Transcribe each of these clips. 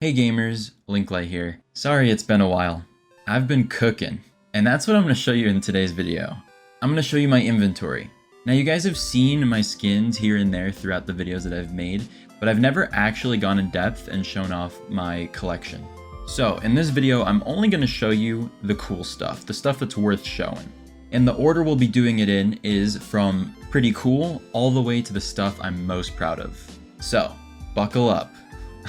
Hey gamers, Linklight here. Sorry it's been a while. I've been cooking, and that's what I'm going to show you in today's video. I'm going to show you my inventory. Now you guys have seen my skins here and there throughout the videos that I've made, but I've never actually gone in depth and shown off my collection. So in this video, I'm only going to show you the cool stuff, the stuff that's worth showing. And the order we'll be doing it in is from pretty cool all the way to the stuff I'm most proud of. So buckle up.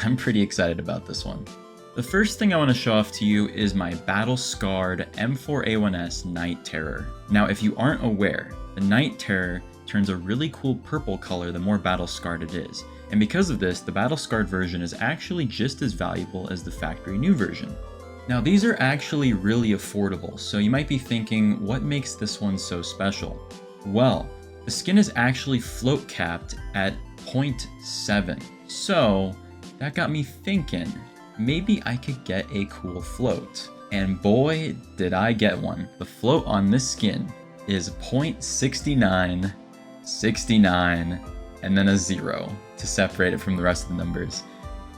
I'm pretty excited about this one. The first thing I want to show off to you is my battle-scarred M4A1S Night Terror. Now if you aren't aware, the Night Terror turns a really cool purple color the more battle-scarred it is. And because of this, the battle-scarred version is actually just as valuable as the factory new version. Now these are actually really affordable, so you might be thinking, what makes this one so special? Well, the skin is actually float capped at 0.7. So that got me thinking, maybe I could get a cool float. And boy, did I get one. The float on this skin is 0.69, 69, and then a 0 to separate it from the rest of the numbers.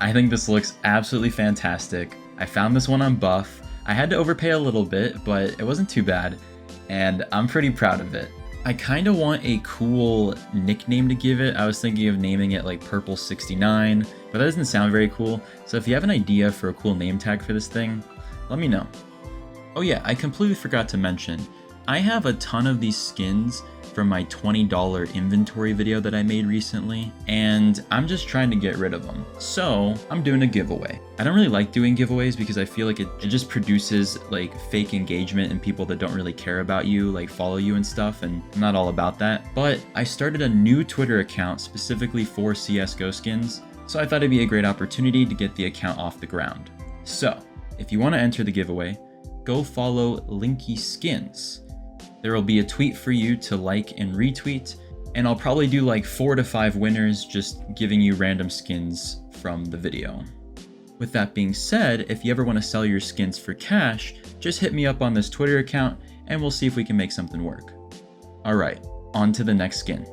I think this looks absolutely fantastic. I found this one on Buff. I had to overpay a little bit, but it wasn't too bad, and I'm pretty proud of it. I kind of want a cool nickname to give it. I was thinking of naming it like Purple 69, but that doesn't sound very cool. So if you have an idea for a cool name tag for this thing, let me know. Oh yeah, I completely forgot to mention, I have a ton of these skins from my $20 inventory video that I made recently, and I'm just trying to get rid of them. So I'm doing a giveaway. I don't really like doing giveaways because I feel like it just produces like fake engagement and people that don't really care about you, like follow you and stuff, and I'm not all about that. But I started a new Twitter account specifically for CSGO skins, so I thought it'd be a great opportunity to get the account off the ground. So if you want to enter the giveaway, go follow Linky Skins. There will be a tweet for you to like and retweet, and I'll probably do like 4 to 5 winners, just giving you random skins from the video. With that being said, if you ever want to sell your skins for cash, just hit me up on this Twitter account and we'll see if we can make something work. Alright, on to the next skin.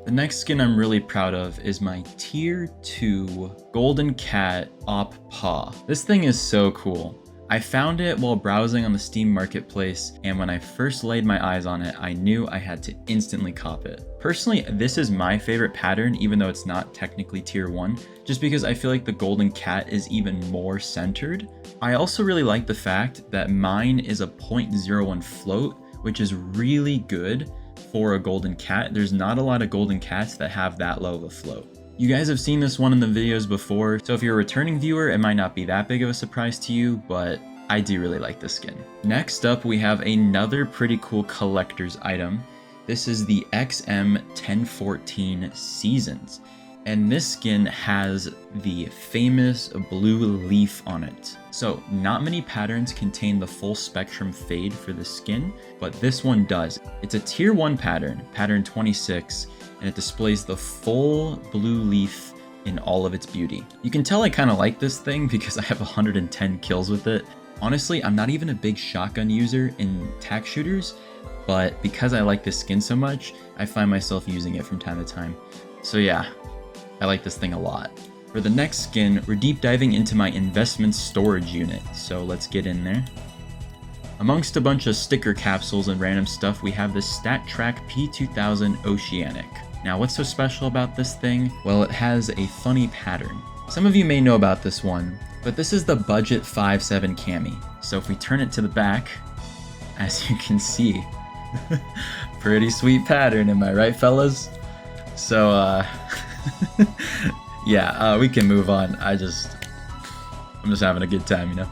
The next skin I'm really proud of is my Tier 2 Golden Cat AWP Paw. This thing is so cool. I found it while browsing on the Steam Marketplace, and when I first laid my eyes on it, I knew I had to instantly cop it. Personally, this is my favorite pattern, even though it's not technically Tier 1, just because I feel like the Golden Cat is even more centered. I also really like the fact that mine is a 0.01 float, which is really good for a Golden Cat. There's not a lot of Golden Cats that have that low of a float. You guys have seen this one in the videos before, so if you're a returning viewer, it might not be that big of a surprise to you, but I do really like this skin. Next up, we have another pretty cool collector's item. This is the XM1014 Seasons, and this skin has the famous blue leaf on it. So not many patterns contain the full spectrum fade for the skin, but this one does. It's a Tier 1 pattern, pattern 26, and it displays the full blue leaf in all of its beauty. You can tell I kind of like this thing because I have 110 kills with it. Honestly, I'm not even a big shotgun user in tac shooters, but because I like this skin so much, I find myself using it from time to time. So yeah, I like this thing a lot. For the next skin, we're deep diving into my investment storage unit, so let's get in there. Amongst a bunch of sticker capsules and random stuff, we have this StatTrak P2000 Oceanic. Now what's so special about this thing? Well, it has a funny pattern. Some of you may know about this one, but this is the Budget 5.7 cami. So if we turn it to the back, as you can see, pretty sweet pattern, am I right fellas? So yeah, we can move on. I'm just having a good time, you know?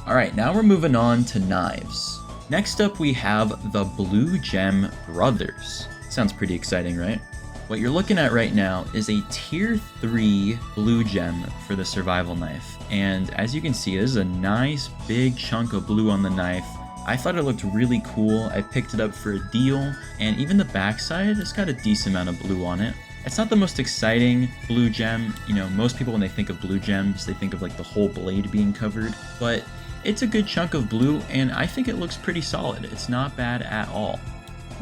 Alright, now we're moving on to knives. Next up we have the Blue Gem Brothers. Sounds pretty exciting, right? What you're looking at right now is a Tier 3 blue gem for the survival knife. And as you can see, there's a nice big chunk of blue on the knife. I thought it looked really cool. I picked it up for a deal, and even the backside, it's got a decent amount of blue on it. It's not the most exciting blue gem. You know, most people when they think of blue gems, they think of like the whole blade being covered, but it's a good chunk of blue, and I think it looks pretty solid. It's not bad at all.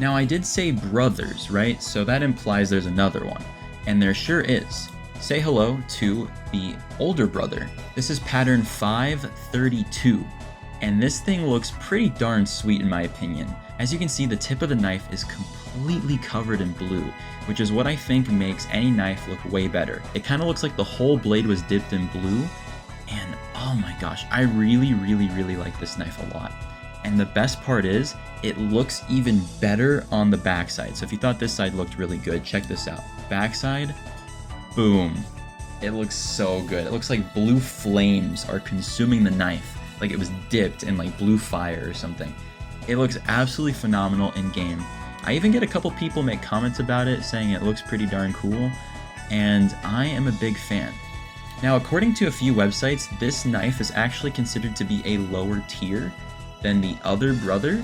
Now I did say brothers, right? So that implies there's another one, and there sure is. say hello to the older brother. This is pattern 532, and this thing looks pretty darn sweet in my opinion. As you can see, the tip of the knife is completely covered in blue, which is what I think makes any knife look way better. It kind of looks like the whole blade was dipped in blue, and oh my gosh, I really like this knife a lot. And the best part is, it looks even better on the backside. So if you thought this side looked really good, check this out. Backside, boom. It looks so good. It looks like blue flames are consuming the knife, like it was dipped in like blue fire or something. It looks absolutely phenomenal in game. I even get a couple people make comments about it saying it looks pretty darn cool, and I am a big fan. Now, according to a few websites, this knife is actually considered to be a lower tier than the other brother,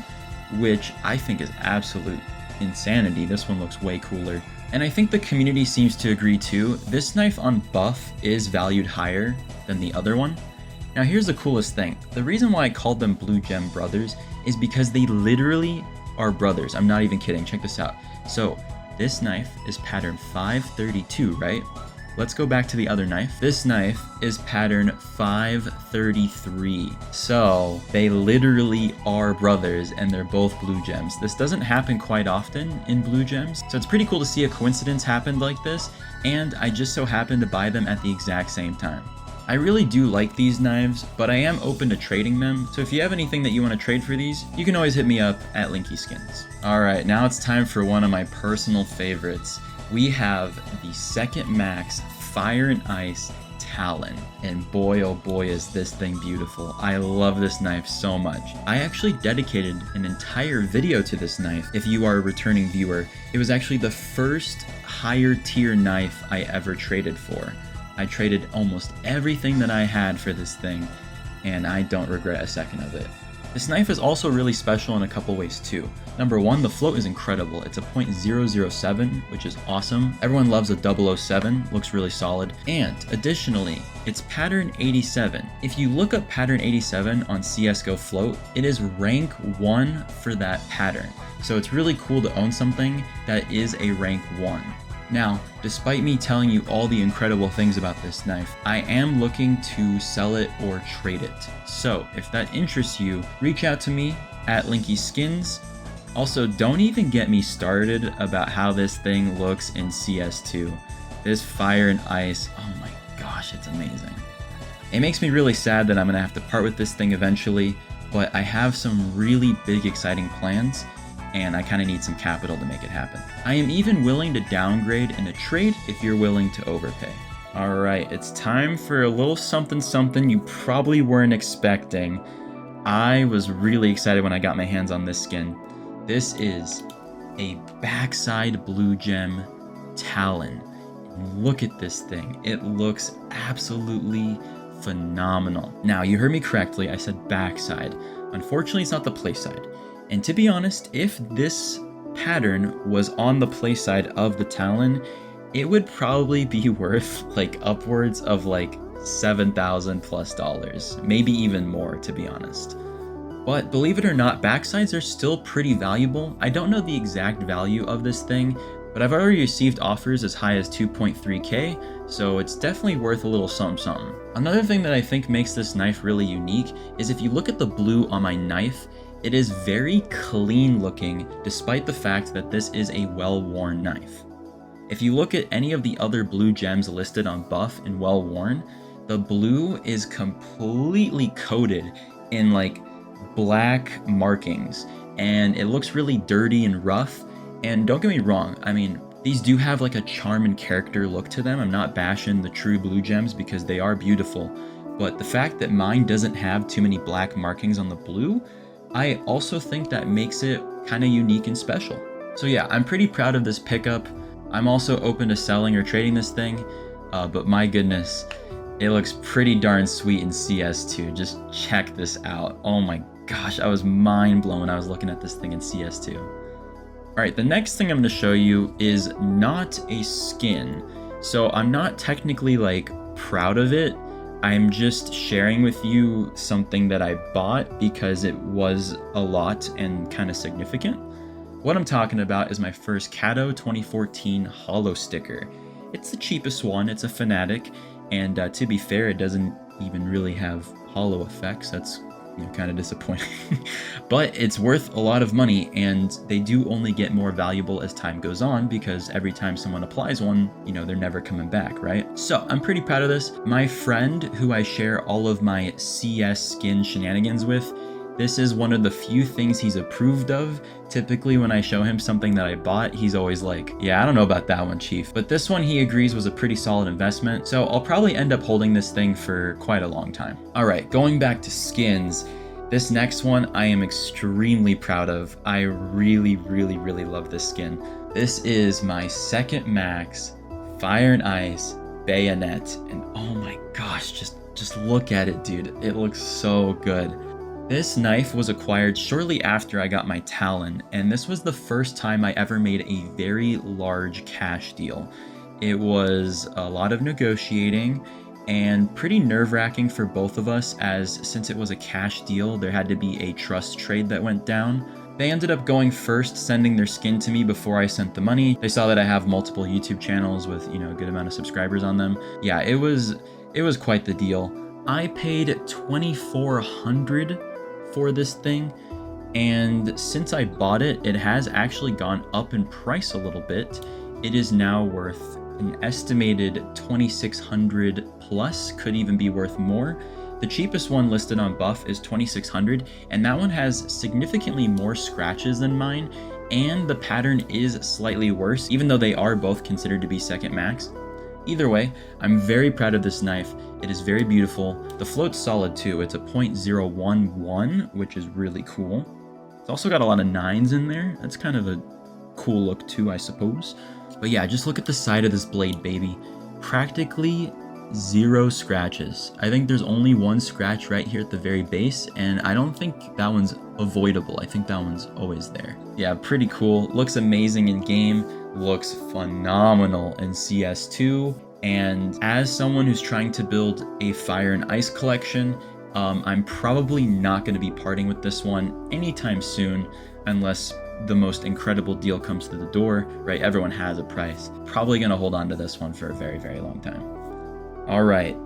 which I think is absolute insanity. This one looks way cooler. And I think the community seems to agree too. This knife on buff is valued higher than the other one. Now here's the coolest thing. The reason why I called them Blue Gem Brothers is because they literally are brothers. I'm not even kidding. Check this out. So this knife is pattern 532, right? Let's go back to the other knife. This knife is pattern 533. So they literally are brothers and they're both blue gems. This doesn't happen quite often in blue gems. So it's pretty cool to see a coincidence happen like this. And I just so happened to buy them at the exact same time. I really do like these knives, but I am open to trading them. So if you have anything that you want to trade for these, you can always hit me up at Linky Skins. All right, now it's time for one of my personal favorites. We have the second max Fire and Ice Talon, and boy oh boy is this thing beautiful. I love this knife so much. I actually dedicated an entire video to this knife. If you are a returning viewer, it was actually the first higher tier knife I ever traded for. I traded almost everything that I had for this thing, and I don't regret a second of it. This knife is also really special in a couple ways too. Number one, the float is incredible. It's a .007, which is awesome. Everyone loves a 007, looks really solid. And additionally, it's pattern 87. If you look up pattern 87 on CSGO float, it is rank 1 for that pattern. So it's really cool to own something that is a rank 1. Now, despite me telling you all the incredible things about this knife, I am looking to sell it or trade it. So if that interests you, reach out to me at Linky Skins. Also, don't even get me started about how this thing looks in CS2. This Fire and Ice, oh my gosh, it's amazing. It makes me really sad that I'm gonna have to part with this thing eventually, but I have some really big exciting plans, and I kind of need some capital to make it happen. I am even willing to downgrade in a trade if you're willing to overpay. Alright, it's time for a little something you probably weren't expecting. I was really excited when I got my hands on this skin. This is a backside blue gem Talon. Look at this thing. It looks absolutely phenomenal. Now, you heard me correctly, I said backside. Unfortunately, it's not the play side. And to be honest, if this pattern was on the play side of the Talon, it would probably be worth like upwards of like $7,000 plus, maybe even more, to be honest. But believe it or not, backsides are still pretty valuable. I don't know the exact value of this thing, but I've already received offers as high as 2.3K, so it's definitely worth a little something. Another thing that I think makes this knife really unique is if you look at the blue on my knife, it is very clean looking despite the fact that this is a well-worn knife. If you look at any of the other blue gems listed on buff and well-worn, the blue is completely coated in like black markings, and it looks really dirty and rough. And don't get me wrong, I mean, these do have like a charm and character look to them. I'm not bashing the true blue gems because they are beautiful, but the fact that mine doesn't have too many black markings on the blue, I also think that makes it kind of unique and special. So yeah, I'm pretty proud of this pickup. I'm also open to selling or trading this thing, but my goodness, it looks pretty darn sweet in CS2. Just check this out. Oh my gosh, I was mind blown when I was looking at this thing in CS2. All right, the next thing I'm going to show you is not a skin. So I'm not technically like proud of it. I'm just sharing with you something that I bought because it was a lot and kind of significant. What I'm talking about is my first Kato 2014 holo sticker. It's the cheapest one. It's a Fnatic, and to be fair, it doesn't even really have holo effects. That's kind of disappointing. But it's worth a lot of money, and they do only get more valuable as time goes on, because every time someone applies one, they're never coming back, right? So I'm pretty proud of this. My friend, who I share all of my CS skin shenanigans with, this is one of the few things he's approved of. Typically when I show him something that I bought, he's always like, yeah, I don't know about that one, Chief. But this one he agrees was a pretty solid investment, so I'll probably end up holding this thing for quite a long time. All right, going back to skins, this next one I am extremely proud of. I really, really, really love this skin. This is my second max Fire and Ice Bayonet, and oh my gosh, just look at it, dude. It looks so good. This knife was acquired shortly after I got my Talon, and this was the first time I ever made a very large cash deal. It was a lot of negotiating and pretty nerve-wracking for both of us, as since it was a cash deal, there had to be a trust trade that went down. They ended up going first, sending their skin to me before I sent the money. They saw that I have multiple YouTube channels with, a good amount of subscribers on them. Yeah, it was quite the deal. I paid $2,400 for this thing, and since I bought it, it has actually gone up in price a little bit. It is now worth an estimated $2,600 plus, could even be worth more. The cheapest one listed on Buff is $2,600, and that one has significantly more scratches than mine, and the pattern is slightly worse, even though they are both considered to be second max. Either way, I'm very proud of this knife. It is very beautiful. The float's solid too. It's a .011, which is really cool. It's also got a lot of 9s in there. That's kind of a cool look too, I suppose. But yeah, just look at the side of this blade, baby. Practically 0 scratches. I think there's only one scratch right here at the very base, and I don't think that one's avoidable. I think that one's always there. Yeah, pretty cool. Looks amazing in game. Looks phenomenal in CS2, and as someone who's trying to build a Fire and Ice collection, I'm probably not going to be parting with this one anytime soon, unless the most incredible deal comes to the door, right? Everyone has a price. Probably going to hold on to this one for a very, very long time. All right.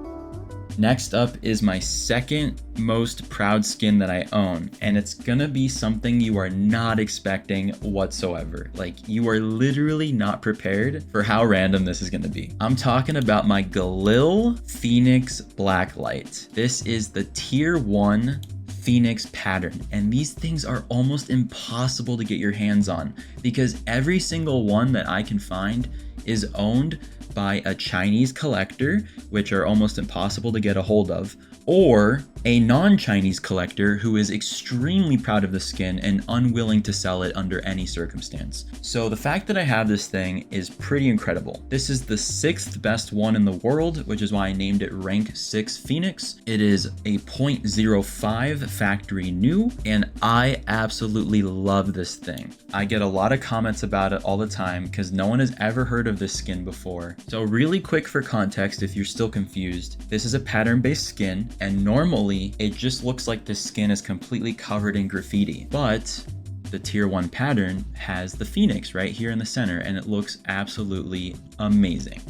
Next up is my second most proud skin that I own, and it's gonna be something you are not expecting whatsoever. Like, you are literally not prepared for how random this is gonna be. I'm talking about my Galil Phoenix blacklight. This is the tier 1 Phoenix pattern, and these things are almost impossible to get your hands on, because every single one that I can find is owned by a Chinese collector, which are almost impossible to get a hold of, or a non-Chinese collector who is extremely proud of the skin and unwilling to sell it under any circumstance. So the fact that I have this thing is pretty incredible. This is the 6th best one in the world, which is why I named it rank 6 Phoenix. It is a .05 factory new, and I absolutely love this thing. I get a lot of comments about it all the time because no one has ever heard of this skin before. So really quick for context, if you're still confused, this is a pattern-based skin, and normally it just looks like this skin is completely covered in graffiti, but the tier 1 pattern has the Phoenix right here in the center, and it looks absolutely amazing.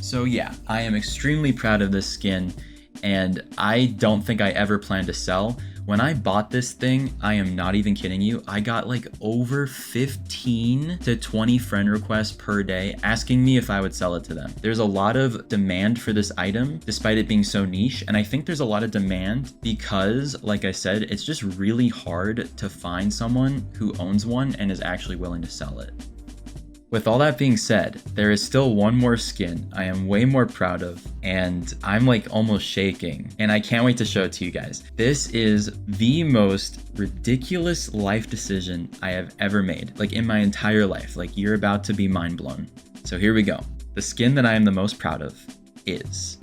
So yeah, I am extremely proud of this skin, and I don't think I ever plan to sell. When I bought this thing, I am not even kidding you, I got like over 15 to 20 friend requests per day asking me if I would sell it to them. There's a lot of demand for this item, despite it being so niche, and I think there's a lot of demand because, like I said, it's just really hard to find someone who owns one and is actually willing to sell it. With all that being said, there is still one more skin I am way more proud of, and I'm like almost shaking, and I can't wait to show it to you guys. This is the most ridiculous life decision I have ever made, like in my entire life. Like, you're about to be mind blown. So here we go. The skin that I am the most proud of is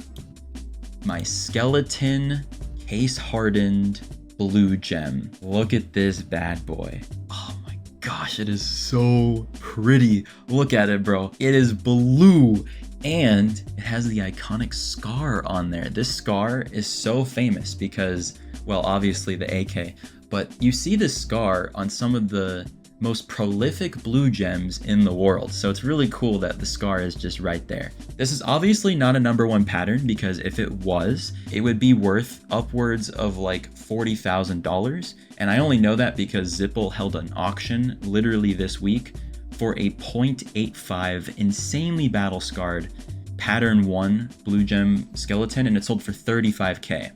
my skeleton case hardened blue gem. Look at this bad boy. Oh my gosh, it is so pretty. Look at it, bro. It is blue, and it has the iconic scar on there. This scar is so famous because, well, obviously the AK, but you see this scar on some of the most prolific blue gems in the world. So it's really cool that the scar is just right there. This is obviously not a #1 pattern, because if it was, it would be worth upwards of like $40,000. And I only know that because Zipple held an auction literally this week for a 0.85 insanely battle scarred pattern 1 blue gem skeleton, and it sold for 35K.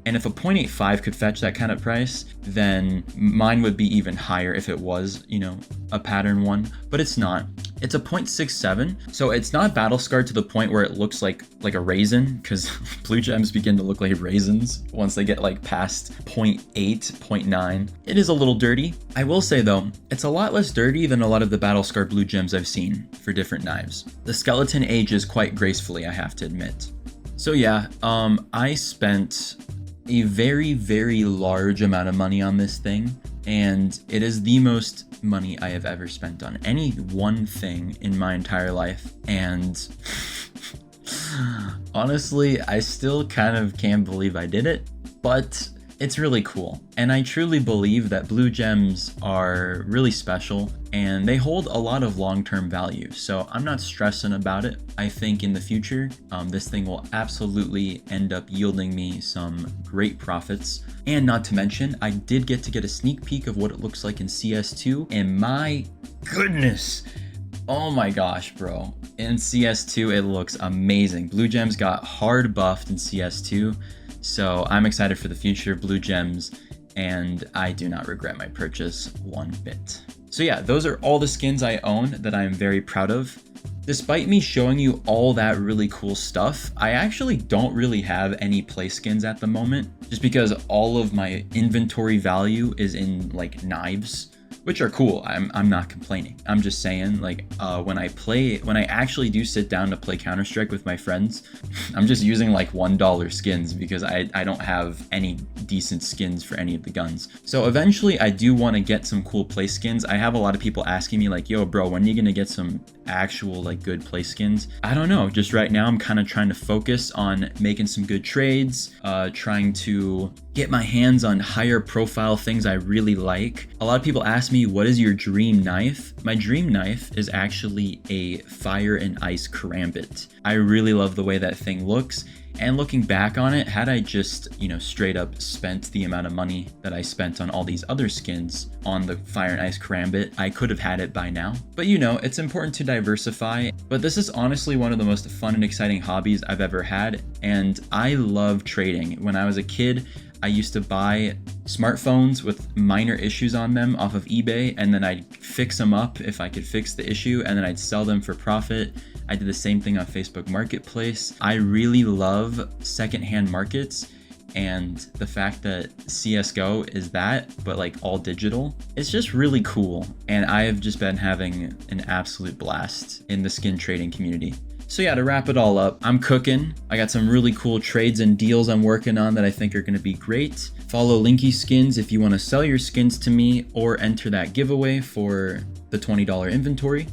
And if a 0.85 could fetch that kind of price, then mine would be even higher if it was, you know, a pattern 1, but it's not. It's a 0.67, so it's not battle scarred to the point where it looks like a raisin, because blue gems begin to look like raisins once they get like past 0.8, 0.9. It is a little dirty. I will say though, it's a lot less dirty than a lot of the battle scarred blue gems I've seen for different knives. The skeleton ages quite gracefully, I have to admit. So yeah, I spent a very large amount of money on this thing, and it is the most money I have ever spent on any one thing in my entire life. And honestly, I still kind of can't believe I did it, but it's really cool. And I truly believe that blue gems are really special and they hold a lot of long-term value. So I'm not stressing about it. I think in the future, this thing will absolutely end up yielding me some great profits. And not to mention, I did get a sneak peek of what it looks like in CS2, and my goodness, oh my gosh, bro. In CS2, it looks amazing. Blue gems got hard buffed in CS2. So I'm excited for the future of blue gems, and I do not regret my purchase one bit. So yeah, those are all the skins I own that I am very proud of. Despite me showing you all that really cool stuff, I actually don't really have any play skins at the moment, just because all of my inventory value is in like knives, which are cool. I'm not complaining. I'm just saying, like, when I actually do sit down to play Counter-Strike with my friends, I'm just using like $1 skins because I don't have any decent skins for any of the guns. So eventually I do want to get some cool play skins. I have a lot of people asking me like, yo bro, when are you gonna get some actual like good play skins? I don't know, just right now I'm kind of trying to focus on making some good trades, trying to get my hands on higher profile things I really like. A lot of people ask me, what is your dream knife? My dream knife is actually a fire and ice karambit. I really love the way that thing looks. And looking back on it, had I just, you know, straight up spent the amount of money that I spent on all these other skins on the Fire and Ice Karambit, I could have had it by now. But you know, it's important to diversify. But this is honestly one of the most fun and exciting hobbies I've ever had. And I love trading. When I was a kid, I used to buy smartphones with minor issues on them off of eBay, and then I'd fix them up if I could fix the issue, and then I'd sell them for profit. I did the same thing on Facebook Marketplace. I really love secondhand markets, and the fact that CSGO is that, but like all digital, it's just really cool. And I have just been having an absolute blast in the skin trading community. So yeah, to wrap it all up, I'm cooking. I got some really cool trades and deals I'm working on that I think are gonna be great. Follow Linky Skins if you wanna sell your skins to me or enter that giveaway for the $20 inventory.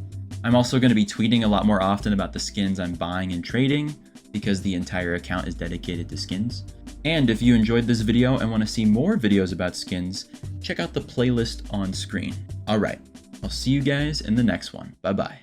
I'm also gonna be tweeting a lot more often about the skins I'm buying and trading because the entire account is dedicated to skins. And if you enjoyed this video and wanna see more videos about skins, check out the playlist on screen. All right, I'll see you guys in the next one. Bye-bye.